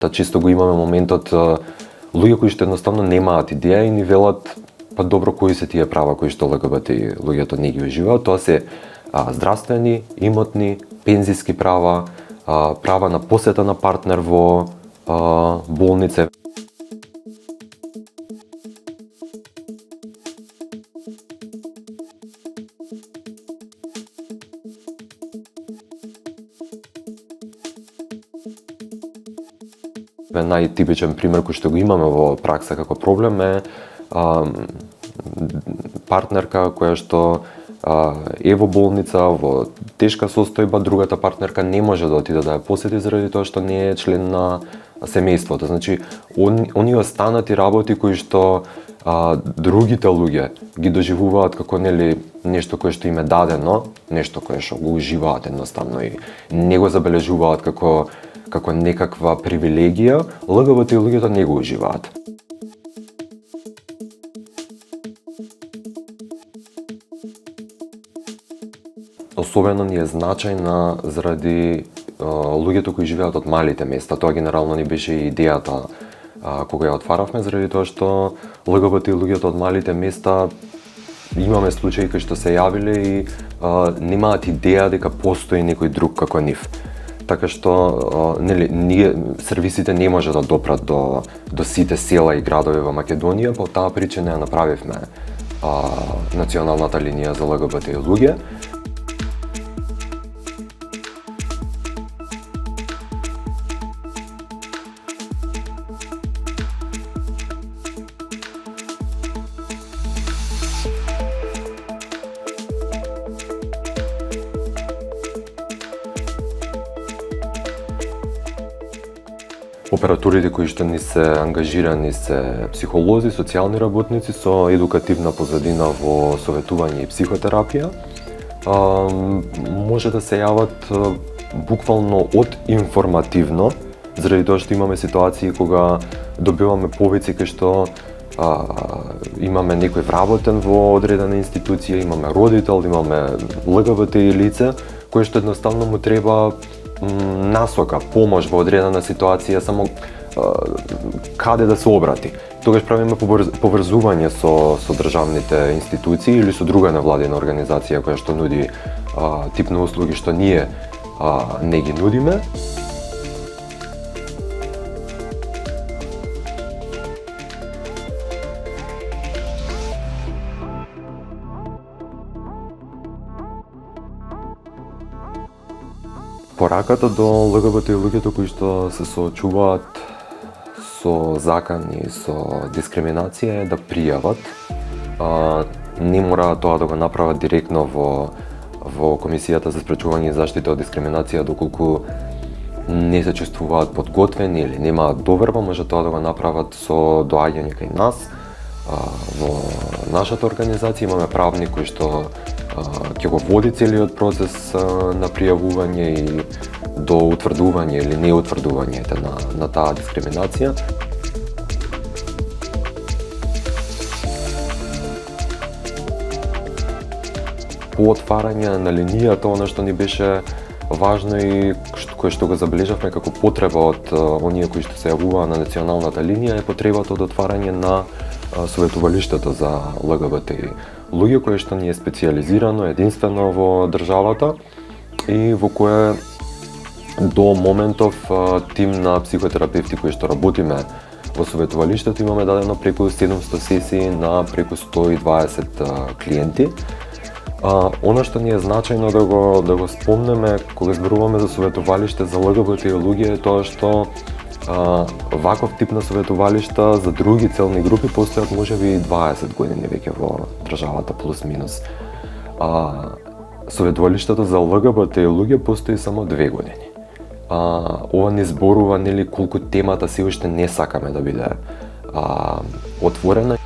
Та често го имаме моментот луѓе кои што едноставно немаат идеја и ни велат па добро кои се тие права кои што ЛГБТ луѓето не ги уживаат, тоа се здравствени, имотни, пензиски права, права на посета на партнер во болнице. Најтипичен пример кој што го имаме во пракса како проблем е партнерка која што е во болница, во тешка состојба, другата партнерка не може да отиде да ја посети заради тоа што не е член на семејството. Значи, оние останати работи кои што другите луѓе ги доживуваат како нешто кое што им е дадено, нешто кое што го уживаат едноставно и не го забележуваат како некаква привилегија, ЛГБТ луѓето не го уживаат. Особено ни е значајна заради луѓето кои живеат од малите места. Тоа генерално ни беше и идејата кога ја отваравме, заради тоа што ЛГБТ луѓето од малите места имаме случаи кои што се јавиле и немаат идеја дека постои некој друг како нив. Така што ние сервисите не може да допрат до сите села и градови во Македонија, по таа причина ја направивме националната линија за ЛГБТ луѓе. Операторите кои што ни се ангажирани се психолози, социјални работници со едукативна позадина во советување и психотерапија. Може да се јават буквално од информативно, заради тоа што имаме ситуации кога добиваме повици кај што имаме некој вработен во одредена институција, имаме родител, имаме ЛГБТ лице, кој што едноставно му треба насока, помош во одредена ситуација, само каде да се обрати. Тогаш правиме поврзување со државните институции или со друга невладина организација која што нуди тип на услуги што ние не ги нудиме. Пораката до ЛГБТ луѓето кои што се соочуваат со закани, со дискриминација е да пријават. Не мора тоа да го направат директно во Комисијата за спречување и заштита од дискриминација доколку не се чувствуваат подготвени или немаат доверба, може тоа да го направат со доаѓање кај нас. Во нашата организација имаме правник кој што ќе го води целиот процес на пријавување и до утврдување или неутврдувањето на таа дискриминација. По отварање на линијата, она што ни беше важно и кое што го забележавме како потреба од оние кои што се јавуваа на националната линија е потребата од отварање на советувалиштето за ЛГБТ луѓе, кое што ни е специјализирано, единствено во државата и во кое до моментов тим на психотерапевти кои што работиме во советувалиштето имаме дадено преку 700 сесии на преку 120 клиенти. Она што ни е значајно да го спомнеме кога зборуваме за советувалиште за ЛГБТ луѓе е тоа што ваков тип на советувалишта за други целни групи постојат можеби 20 години веќе во државата плюс минус. Советувалиштето за ЛГБТ луѓе постои само 2 години. Ова не зборува колку темата се уште не сакаме да биде отворена.